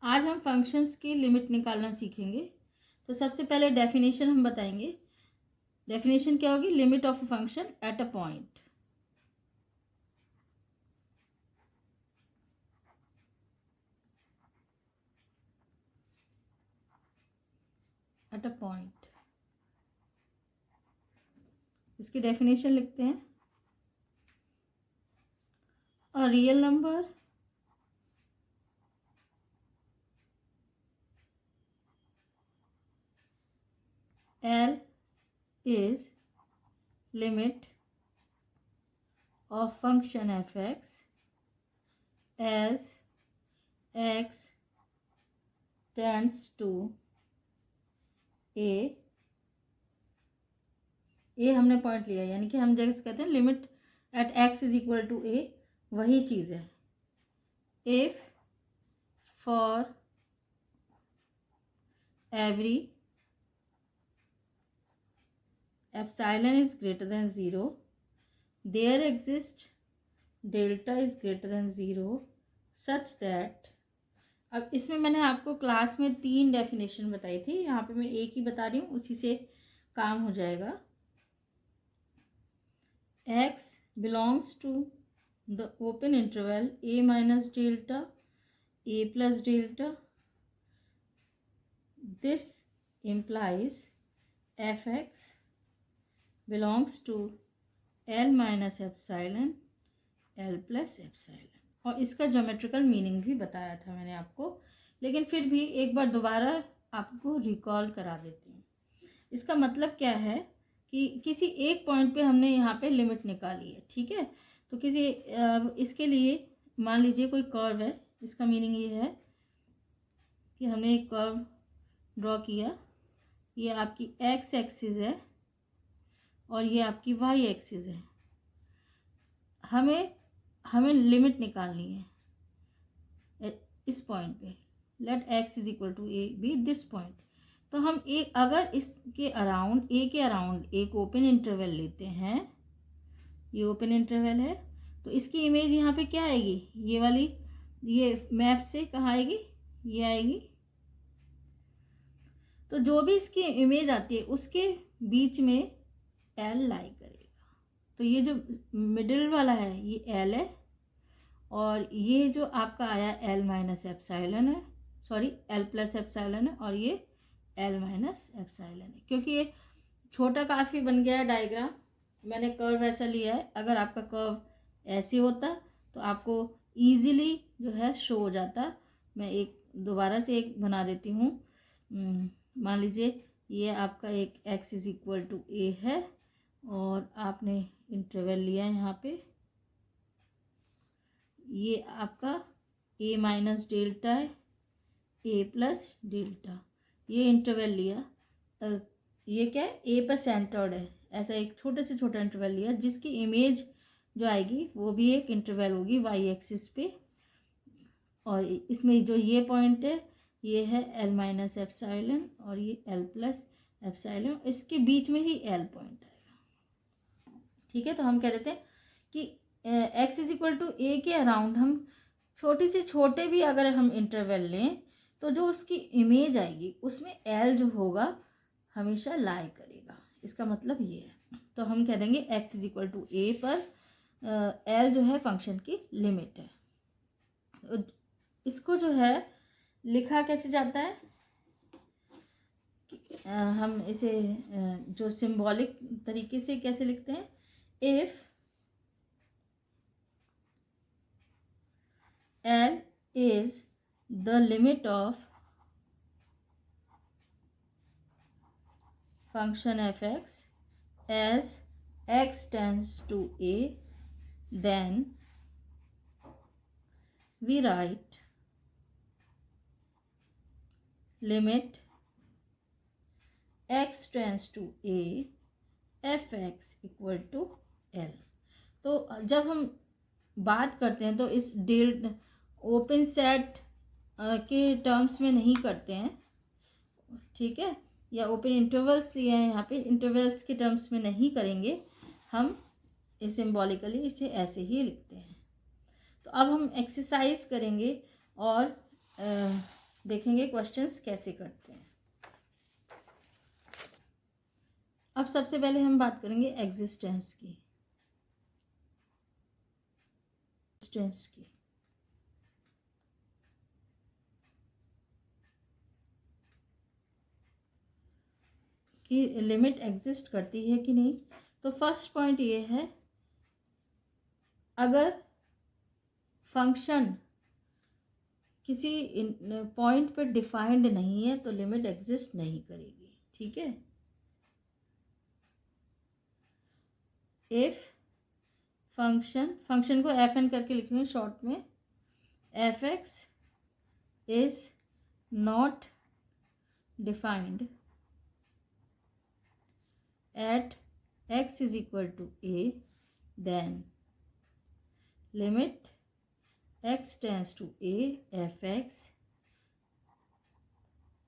आज हम फंक्शंस की लिमिट निकालना सीखेंगे। तो सबसे पहले डेफिनेशन हम बताएंगे। डेफिनेशन क्या होगी? Limit of a function at a point. At a point, इसकी डेफिनेशन लिखते हैं। A real number L is limit of function f(x) as x tends to a हमने पॉइंट लिया, यानी कि हम जैसे कहते हैं limit at x is equal to a, वही चीज़ है। If for every epsilon is greater than 0 there exists delta is greater than 0 such that, अब इसमें मैंने आपको क्लास में 3 डेफिनेशन बताई थी, यहाँ पे मैं एक ही बता रही हूँ, उसी से काम हो जाएगा। x belongs to the open interval a minus delta a plus delta. This implies f(x) belongs to L minus epsilon L plus epsilon। और इसका ज्योमेट्रिकल मीनिंग भी बताया था मैंने आपको, लेकिन फिर भी एक बार दोबारा आपको रिकॉल करा देती हूँ। इसका मतलब क्या है कि किसी एक पॉइंट पे हमने यहाँ पे लिमिट निकाली है, ठीक है। तो किसी इसके लिए मान लीजिए कोई कर्व है, इसका मीनिंग ये है कि हमने एक कर्व ड्रॉ किया, ये आपकी एक्स एक्सिस है और ये आपकी वाई एक्सिस है। हमें लिमिट निकालनी है इस पॉइंट पे। Let x is equal to a be this point. तो हम एक अगर इसके अराउंड ए के अराउंड एक ओपन इंटरवल लेते हैं, ये ओपन इंटरवल है, तो इसकी इमेज यहाँ पे क्या आएगी? ये वाली, ये मैप से कहाँ आएगी? ये आएगी। तो जो भी इसकी इमेज आती है उसके बीच में एल लाई करेगा। तो ये जो मिडिल वाला है ये एल है, और ये जो आपका आया एल माइनस एप्साइलन है, सॉरी एल प्लस एप्साइलन है, और ये एल माइनस एप्साइलन है। क्योंकि ये छोटा काफ़ी बन गया है डायग्राम, मैंने कर्व ऐसा लिया है। अगर आपका कर्व ऐसे होता तो आपको ईजिली जो है शो हो जाता। मैं एक दोबारा से एक बना देती हूँ। मान लीजिए ये आपका एक x इज इक्वल टू ए है और आपने इंटरवल लिया है यहाँ पे, ये आपका a माइनस डेल्टा है, a प्लस डेल्टा, ये इंटरवल लिया। ये क्या है? a पर सेंटर्ड है, ऐसा एक छोटे से छोटा इंटरवल लिया जिसकी इमेज जो आएगी वो भी एक इंटरवल होगी y एक्सिस पे। और इसमें जो ये पॉइंट है ये है एल माइनस एप्साइलन और ये एल प्लस एप्साइलन, इसके बीच में ही एल पॉइंट आएगा, ठीक है। तो हम कह देते हैं कि एक्स इज इक्वल टू ए के अराउंड हम छोटी से छोटे भी अगर हम इंटरवल लें तो जो उसकी इमेज आएगी उसमें एल जो होगा हमेशा लाई करेगा। इसका मतलब ये है। तो हम कह देंगे एक्स इज इक्वल टू ए पर एल जो है फंक्शन की लिमिट है। इसको जो है लिखा कैसे जाता है कि हम इसे जो सिंबॉलिक तरीके से कैसे लिखते हैं? If L is the limit of function f(x) as x tends to a, then we write limit x tends to a f(x) equal to L। तो जब हम बात करते हैं तो इस ओपन सेट के टर्म्स में नहीं करते हैं, ठीक है, या ओपन इंटरवल्स लिए हैं यहाँ पे, इंटरवल्स के टर्म्स में नहीं करेंगे, हम सिंबॉलिकली इसे ऐसे ही लिखते हैं। तो अब हम एक्सरसाइज करेंगे और देखेंगे क्वेश्चंस कैसे करते हैं। अब सबसे पहले हम बात करेंगे एग्जिस्टेंस की। कि लिमिट एग्जिस्ट करती है कि नहीं। तो फर्स्ट पॉइंट ये है, अगर फंक्शन किसी पॉइंट पर डिफाइंड नहीं है तो लिमिट एग्जिस्ट नहीं करेगी। ठीक है, इफ फंक्शन को एफ एन करके लिखेंगे शॉर्ट में, F x is not defined at x is equal to a, then limit x tends to a f(x)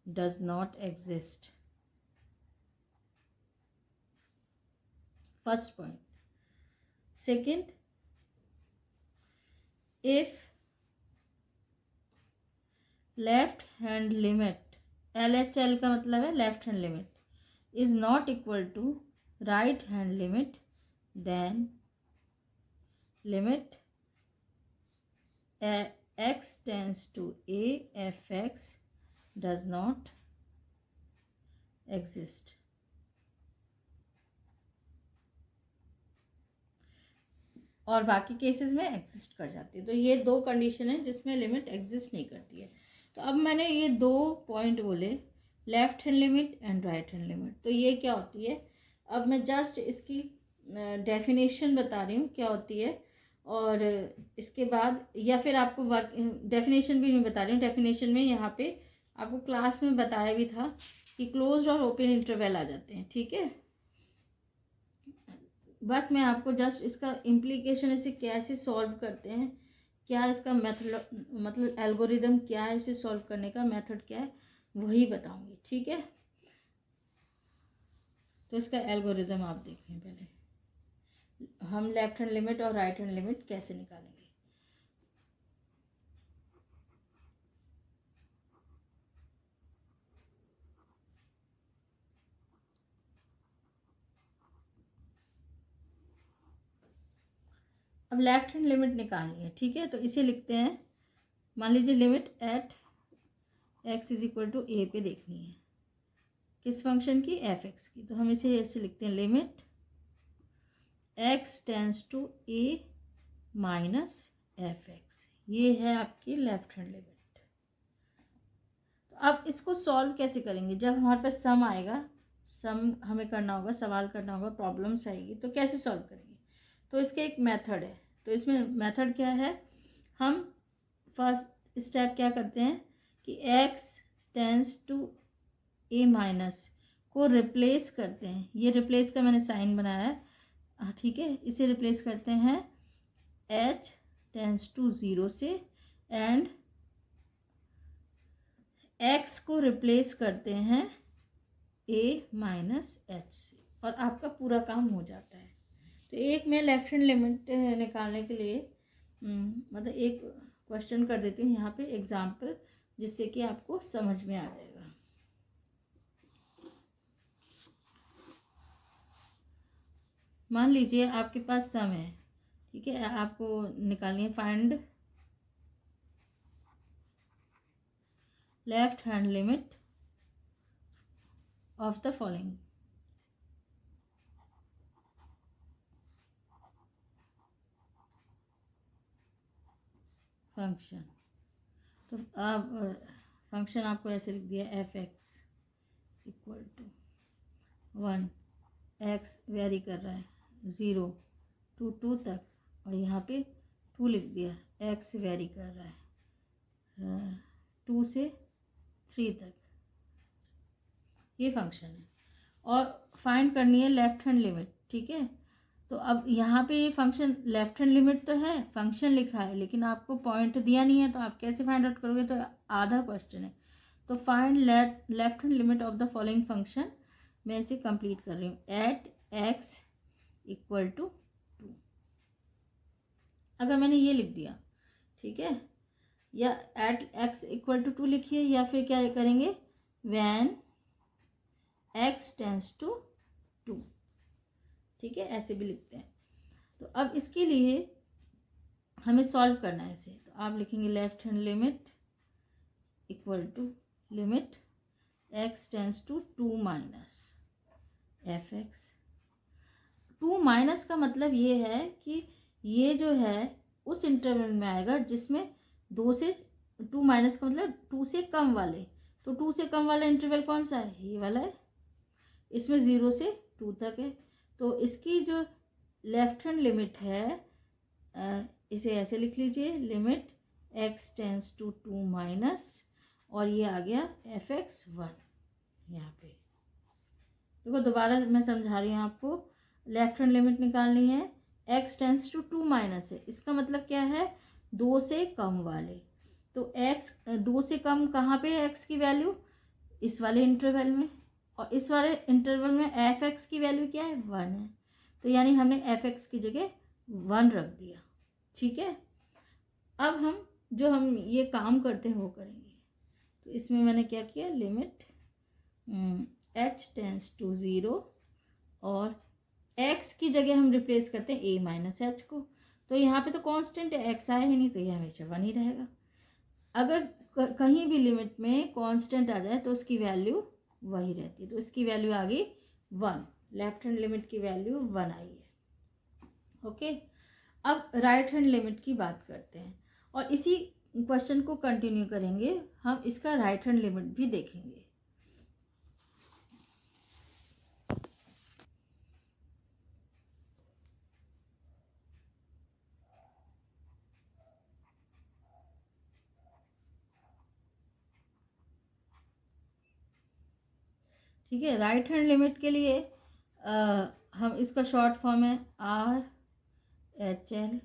does not exist. First point. Second, if left hand limit, LHL का मतलब है left hand limit, is not equal to right hand limit, then limit x tends to a f(x) does not exist. और बाकी cases में exist कर जाती है। तो ये दो कंडीशन है जिसमें लिमिट एग्जिस्ट नहीं करती है। तो अब मैंने ये दो पॉइंट बोले, left hand limit and right hand limit, तो ये क्या होती है। अब मैं जस्ट इसकी डेफिनेशन बता रही हूँ क्या होती है, और इसके बाद या फिर आपको वर्क डेफिनेशन भी नहीं बता रही हूँ। डेफिनेशन में यहाँ पे आपको क्लास में बताया भी था कि क्लोज और ओपन इंटरवल आ जाते हैं। ठीक है, बस मैं आपको जस्ट इसका इम्प्लीकेशन इसे कैसे सॉल्व करते हैं, क्या इसका मेथड मतलब एल्गोरिदम क्या है, इसे सॉल्व करने का मेथड क्या है, वही बताऊंगी। ठीक है, तो इसका एल्गोरिदम आप देखें। पहले हम लेफ्ट हैंड लिमिट और राइट हैंड लिमिट कैसे निकालेंगे। अब लेफ्ट हैंड लिमिट निकालनी है। ठीक है, तो इसे लिखते हैं, मान लीजिए limit at X is equal to A पे देखनी है, किस फंक्शन की, एफ एक्स की। तो हम इसे ऐसे लिखते हैं, limit x tends to a minus f x. ये है आपकी लेफ्ट हैंड लिमिट। तो अब इसको सॉल्व कैसे करेंगे, जब हमारे पास सम आएगा, सम हमें करना होगा, सवाल करना होगा, प्रॉब्लम्स आएगी, तो कैसे सॉल्व करेंगे। तो इसके एक मेथड है। तो इसमें मेथड क्या है, हम फर्स्ट स्टेप क्या करते हैं कि x tends to a minus को रिप्लेस करते हैं। ये रिप्लेस का मैंने साइन बनाया है। ठीक है, इसे रिप्लेस करते हैं एच टेंस टू 0 से, एंड एक्स को रिप्लेस करते हैं ए माइनस एच से, और आपका पूरा काम हो जाता है। तो एक मैं लेफ्ट हैंड लिमिट निकालने के लिए मतलब एक क्वेश्चन कर देती हूँ यहाँ पे एग्जाम्पल, जिससे कि आपको समझ में आ जाएगा। मान लीजिए आपके पास सम है। ठीक है, आपको निकालनी है find left hand limit of the following. Function, तो आप फंक्शन आपको ऐसे लिख दिया, f x equal to 1, x vary कर रहा है 0 टू 2 तक, और यहाँ पे 2 लिख दिया, एक्स वेरी कर रहा है 2 से 3 तक। ये फंक्शन है, और फाइंड करनी है लेफ्ट हैंड लिमिट। ठीक है, तो अब यहाँ पे ये फंक्शन लेफ्ट हैंड लिमिट तो है, फंक्शन लिखा है, लेकिन आपको पॉइंट दिया नहीं है, तो आप कैसे फाइंड आउट करोगे, तो आधा क्वेश्चन है। तो find left hand limit of the following function, मैं इसे कंप्लीट कर रही हूँ, एट एक्स इक्वल टू 2। अगर मैंने ये लिख दिया, ठीक है, या एट एक्स इक्वल टू 2 लिखिए, या फिर क्या करेंगे, व्हेन एक्स टेंस टू 2, ठीक है, ऐसे भी लिखते हैं। तो अब इसके लिए हमें सॉल्व करना है इसे, तो आप लिखेंगे left hand limit equal to limit x tends to 2 minus f x. 2 minus का मतलब ये है कि ये जो है उस इंटरवल में आएगा जिसमें 2 से 2 माइनस का मतलब 2 से कम वाले, तो 2 से कम वाला इंटरवल कौन सा है, ये वाला है, इसमें 0 से 2 तक है। तो इसकी जो लेफ्ट हैंड लिमिट है इसे ऐसे लिख लीजिए, limit x tends to 2 minus, और ये आ गया एफ एक्स 1। यहाँ पे देखो दोबारा मैं समझा रही हूँ आपको, लेफ्ट हैंड लिमिट निकालनी है, एक्स टेंस टू 2 माइनस है, इसका मतलब क्या है, 2 से कम वाले। तो एक्स 2 से कम कहाँ पे है एक्स की वैल्यू, इस वाले इंटरवल में, और इस वाले इंटरवल में एफ एक्स की वैल्यू क्या है, 1 है। तो यानी हमने एफ एक्स की जगह 1 रख दिया, ठीक है। अब हम ये काम करते हैं वो करेंगे। तो इसमें मैंने क्या किया, लिमिट एच टेंस टू 0, और एक्स की जगह हम रिप्लेस करते हैं ए माइनस एच को। तो यहाँ पे तो कांस्टेंट है, एक्स आया ही नहीं, तो ये हमेशा 1 ही रहेगा। अगर कहीं भी लिमिट में कांस्टेंट आ जाए तो उसकी वैल्यू वही रहती है, तो इसकी वैल्यू आ गई 1, लेफ्ट हैंड लिमिट की वैल्यू 1 आई है। ओके, अब राइट हैंड लिमिट की बात करते हैं, और इसी क्वेश्चन को कंटिन्यू करेंगे, हम इसका राइट हैंड लिमिट भी देखेंगे। ठीक है, राइट हैंड लिमिट के लिए हम इसका शॉर्ट फॉर्म है आर एच एल,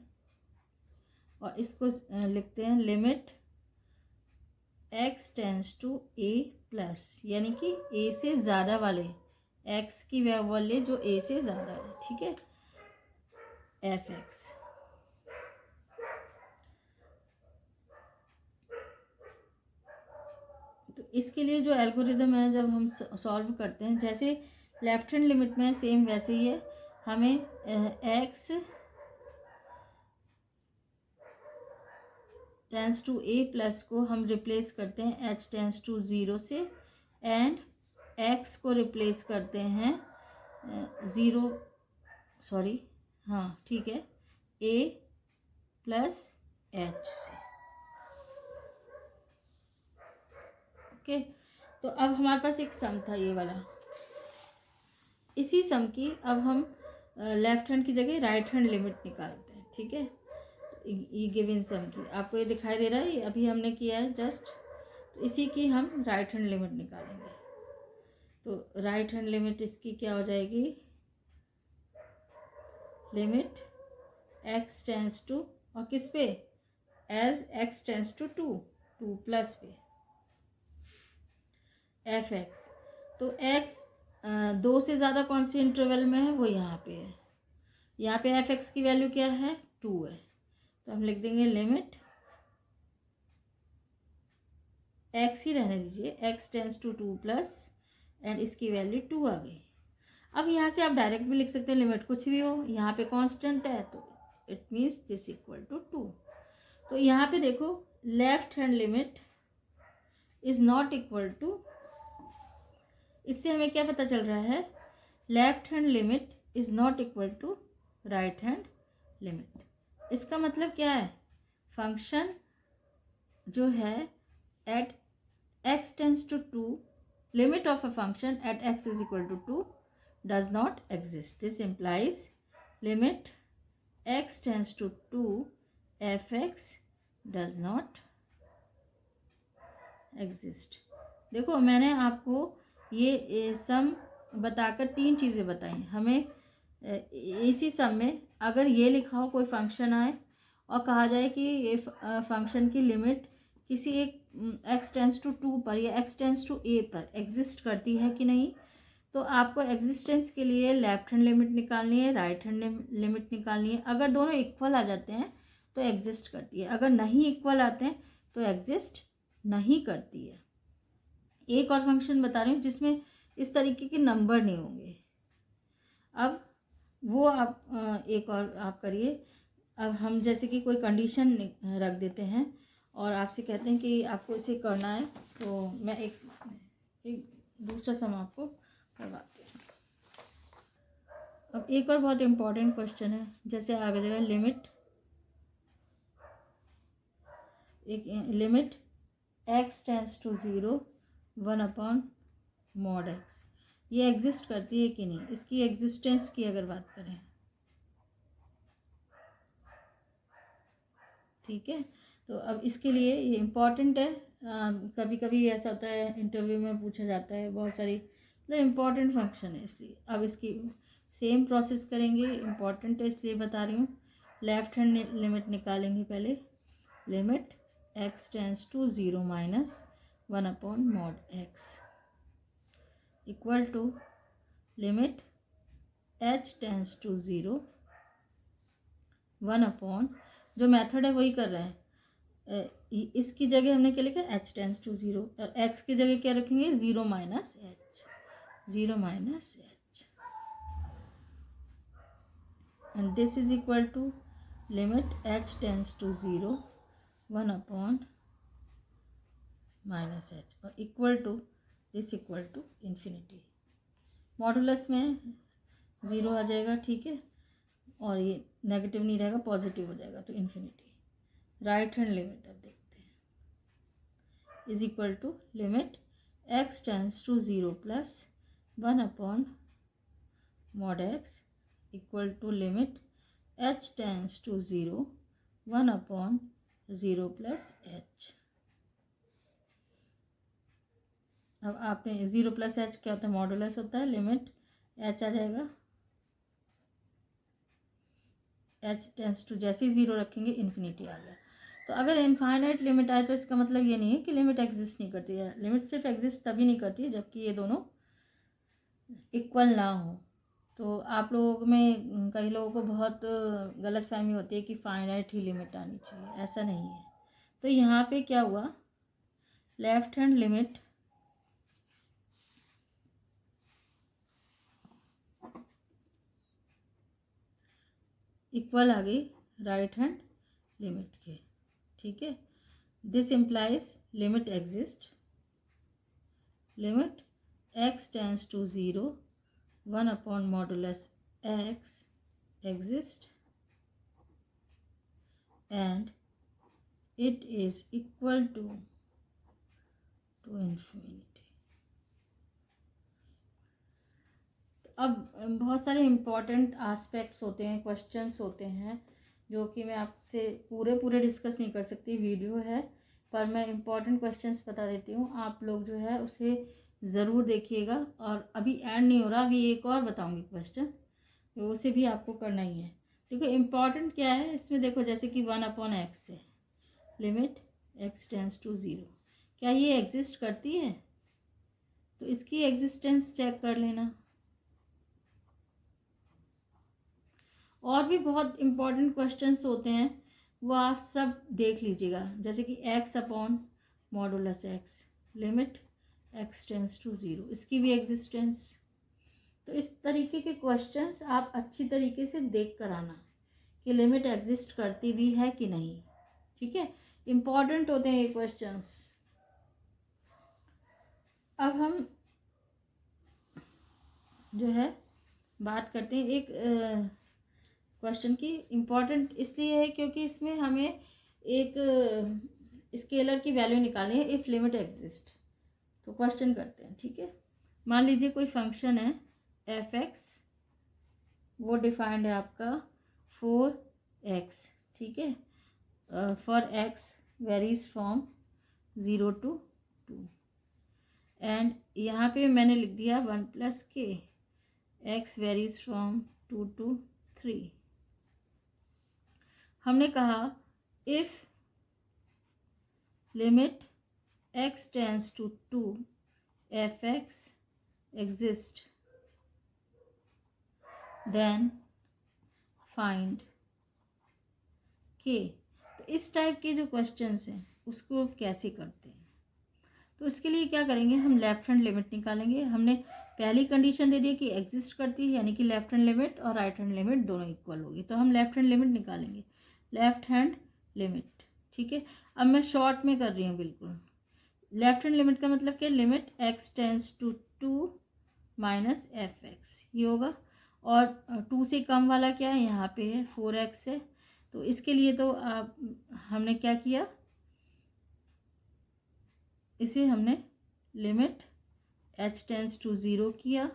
और इसको लिखते हैं limit x tends to a plus, यानी कि ए से ज़्यादा वाले, एक्स की वैल्यू जो ए से ज़्यादा है, ठीक है, एफ एक्स। तो इसके लिए जो एल्गोरिदम है, जब हम सॉल्व करते हैं, जैसे लेफ्ट हैंड लिमिट में सेम वैसे ही है, हमें x tends to a plus को हम रिप्लेस करते हैं एच टेंस टू 0 से, एंड एक्स को रिप्लेस करते हैं 0, सॉरी हाँ ठीक है, ए प्लस एच से। ओके, तो अब हमारे पास एक सम था ये वाला, इसी सम की अब हम लेफ्ट हैंड की जगह राइट हैंड लिमिट निकालते हैं, ठीक है। ये गिवन सम की आपको ये दिखाई दे रहा है, अभी हमने किया है जस्ट, तो इसी की हम राइट हैंड लिमिट निकालेंगे। तो राइट हैंड लिमिट इसकी क्या हो जाएगी, लिमिट एक्स टेंस टू, और किस पे, as x tends to 2 plus पे एफ एक्स। तो एक्स 2 से ज़्यादा कौन से इंटरवल में है, वो यहाँ पे है, यहाँ पे एफ एक्स की वैल्यू क्या है, 2 है, तो हम लिख देंगे लिमिट एक्स ही रहने दीजिए, x tends to 2 plus, and इसकी वैल्यू 2 आ गई। अब यहाँ से आप डायरेक्ट भी लिख सकते हैं, लिमिट कुछ भी हो, यहाँ पे कांस्टेंट है तो it means this equal to 2। तो यहाँ पे देखो left hand limit is not equal to, इससे हमें क्या पता चल रहा है, left hand limit is not equal to right hand limit. इसका मतलब क्या है, फंक्शन जो है at x tends to 2, limit of a function at x is equal to 2 does not exist. This implies limit x tends to 2 fx does not exist. देखो मैंने आपको ये सम बताकर 3 चीज़ें बताई। हमें इसी सम में अगर ये लिखा हो कोई फंक्शन आए और कहा जाए कि ये फंक्शन की लिमिट किसी एक एक्स टेंस टू 2 पर या एक्स टेंस टू ए पर एग्जिस्ट करती है कि नहीं, तो आपको एग्जिस्टेंस के लिए लेफ्ट हैंड लिमिट निकालनी है, राइट हैंड लिमिट निकालनी है। अगर दोनों इक्वल आ जाते हैं तो एग्जिस्ट करती है, अगर नहीं इक्वल आते हैं तो एग्जिस्ट नहीं करती है। एक और फंक्शन बता रही हूँ जिसमें इस तरीके के नंबर नहीं होंगे। अब वो आप एक और आप करिए। अब हम जैसे कि कोई कंडीशन रख देते हैं और आपसे कहते हैं कि आपको इसे करना है, तो मैं एक दूसरा सम आपको करवाती हूँ। अब एक और बहुत इम्पोर्टेंट क्वेश्चन है, जैसे आगे जाएगा limit x tends to 0 1/mod x। ये एग्जिस्ट करती है कि नहीं, इसकी एग्जिस्टेंस की अगर बात करें, ठीक है। तो अब इसके लिए ये इम्पॉर्टेंट है। कभी कभी ऐसा होता है इंटरव्यू में पूछा जाता है, बहुत सारी मतलब इम्पॉर्टेंट फंक्शन है, इसलिए अब इसकी सेम प्रोसेस करेंगे। इम्पॉर्टेंट है इसलिए बता रही हूँ। लेफ्ट हैंड लिमिट निकालेंगे पहले। Limit x tends to 0 -1/mod x equal to limit h tends to 0 1 जो मेथड है वही कर रहे हैं। इसकी जगह हमने क्या लिखा, h टेंस टू 0, और x की जगह क्या रखेंगे, 0 - h and this is equal to limit h tends to 0 1/-h और equal to this equal to infinity. Modulus में 0 आ जाएगा, ठीक है, और ये नेगेटिव नहीं रहेगा, पॉजिटिव हो जाएगा, तो इन्फिनिटी। राइट हैंड लिमिट अब देखते हैं, is equal to limit x tends to 0 + 1/mod x equal to limit h tends to 0 1/0 + h। अब आपने 0 + h क्या होता है, मॉडुलस होता है, लिमिट h आ जाएगा, h टेंस टू जैसे ही 0 रखेंगे इन्फिनिटी आ गया। तो अगर इनफाइनाइट लिमिट आए तो इसका मतलब ये नहीं है कि लिमिट एग्जिस्ट नहीं करती है। लिमिट सिर्फ एग्जिस्ट तभी नहीं करती है जबकि ये दोनों इक्वल ना हो। तो आप लोगों में कई लोगों को बहुत गलत फहमी होती है कि फाइनाइट ही लिमिट आनी चाहिए, ऐसा नहीं है। तो यहाँ पे क्या हुआ, लेफ्ट हैंड लिमिट इक्वल आ गई राइट हैंड लिमिट के, ठीक है। This implies limit exist, limit x tends to 0 1/mod x exist and it is equal to infinity। अब बहुत सारे इम्पॉर्टेंट आस्पेक्ट्स होते हैं, क्वेश्चंस होते हैं, जो कि मैं आपसे पूरे डिस्कस नहीं कर सकती, वीडियो है, पर मैं इम्पॉर्टेंट क्वेश्चंस बता देती हूँ। आप लोग जो है उसे ज़रूर देखिएगा। और अभी एंड नहीं हो रहा, अभी एक और बताऊँगी क्वेश्चन, तो उसे भी आपको करना ही है। देखो इम्पॉर्टेंट क्या है इसमें, देखो जैसे कि 1/x है, लिमिट x टेंस टू 0, क्या ये एग्जिस्ट करती है, तो इसकी एग्जिस्टेंस चेक कर लेना। और भी बहुत इम्पॉर्टेंट क्वेश्चंस होते हैं, वो आप सब देख लीजिएगा, जैसे कि x/mod x, limit x tends to 0, इसकी भी एग्जिस्टेंस। तो इस तरीके के क्वेश्चंस आप अच्छी तरीके से देख कर आना कि लिमिट एग्जिस्ट करती भी है कि नहीं, ठीक है। इम्पॉर्टेंट होते हैं ये क्वेश्चंस। अब हम जो है बात करते हैं एक क्वेश्चन की। इम्पॉर्टेंट इसलिए है क्योंकि इसमें हमें एक स्केलर की वैल्यू निकालनी है इफ़ लिमिट एग्जिस्ट। तो क्वेश्चन करते हैं, ठीक है। मान लीजिए कोई फंक्शन है f(x), वो डिफाइंड है आपका 4x, ठीक है, for x varies from 0 to 2, and यहाँ पे मैंने लिख दिया 1 + k, x varies from 2 to 3। हमने कहा if limit x tends to 2 f(x) exist then find k। तो इस टाइप के जो क्वेश्चंस हैं उसको कैसे करते हैं। तो इसके लिए क्या करेंगे, हम लेफ्ट हैंड लिमिट निकालेंगे। हमने पहली कंडीशन दे दी कि एग्जिस्ट करती है, यानी कि लेफ्ट हैंड लिमिट और राइट हैंड लिमिट दोनों इक्वल होगी, तो हम लेफ्ट हैंड लिमिट निकालेंगे। लेफ्ट हैंड लिमिट, ठीक है। अब मैं शॉर्ट में कर रही हूँ बिल्कुल। लेफ्ट हैंड लिमिट का मतलब क्या, limit x tends to 2 minus f x, ये होगा। और 2 से कम वाला क्या है, यहाँ पे है 4x है। तो इसके लिए तो आप हमने क्या किया, इसे हमने लिमिट h टेंस टू 0 किया।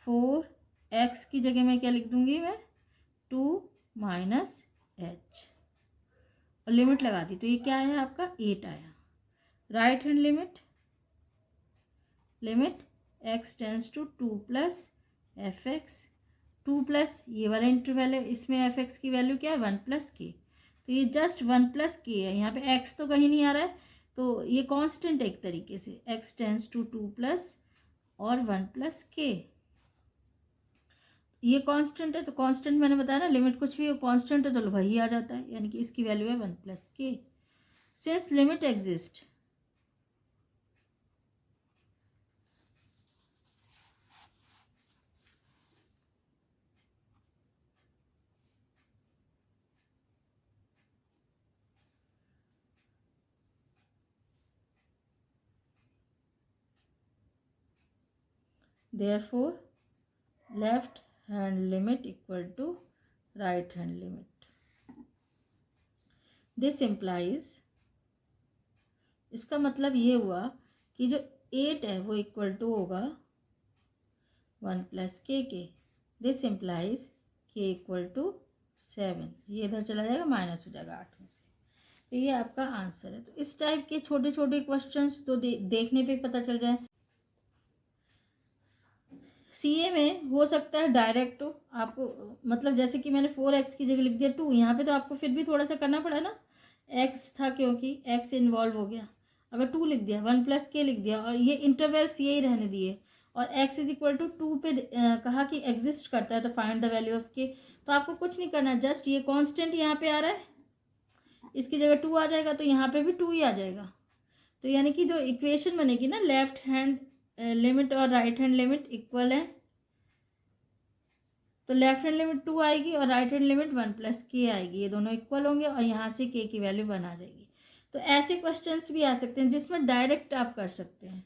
4x की जगह मैं क्या लिख दूंगी, मैं 2 माइनस h और लिमिट लगा दी, तो ये क्या आया आपका 8 आया। Right hand limit, limit x tends to 2 plus f x. 2 plus ये वाला इंटरवल है, इसमें एफ एक्स की वैल्यू क्या है 1 प्लस के, तो ये जस्ट 1 प्लस के है, यहाँ पे x तो कहीं नहीं आ रहा है, तो ये कांस्टेंट है एक तरीके से। x टेंस टू 2 प्लस और 1 प्लस के, ये कांस्टेंट है, तो कांस्टेंट मैंने बताया ना, लिमिट कुछ भी हो कांस्टेंट है तो वही आ जाता है, यानी कि इसकी वैल्यू है 1 प्लस के। Since limit exist, therefore left hand limit equal to right hand limit. This implies, इसका मतलब ये हुआ कि जो 8 है वो इक्वल टू होगा 1 प्लस के। दिस इम्प्लाइज के इक्वल टू 7, ये इधर चला जाएगा माइनस हो जाएगा 8 में से, तो ये आपका आंसर है। तो इस टाइप के छोटे छोटे क्वेश्चंस तो देखने पे पता चल जाए। सीए में हो सकता है डायरेक्ट हो आपको, मतलब जैसे कि मैंने 4x की जगह लिख दिया 2, यहाँ पे तो आपको फिर भी थोड़ा सा करना पड़ा ना, x था क्योंकि x इन्वॉल्व हो गया। अगर 2 लिख दिया, 1 प्लस के लिख दिया, और ये इंटरवल्स यही रहने दिए, और x इज इक्वल टू 2 पे कहा कि एग्जिस्ट करता है, तो फाइंड द वैल्यू ऑफ के। तो आपको कुछ नहीं करना है, जस्ट ये कॉन्स्टेंट यहाँ पे आ रहा है, इसकी जगह 2 आ जाएगा, तो यहाँ पे भी 2 ही आ जाएगा। तो यानी कि जो इक्वेशन बनेगी ना, लेफ्ट हैंड लिमिट और राइट हैंड लिमिट इक्वल है, तो लेफ्ट हैंड लिमिट 2 आएगी और राइट हैंड लिमिट 1 प्लस के आएगी, ये दोनों इक्वल होंगे और यहाँ से के की वैल्यू 1 आ जाएगी। तो ऐसे क्वेश्चंस भी आ सकते हैं जिसमें डायरेक्ट आप कर सकते हैं।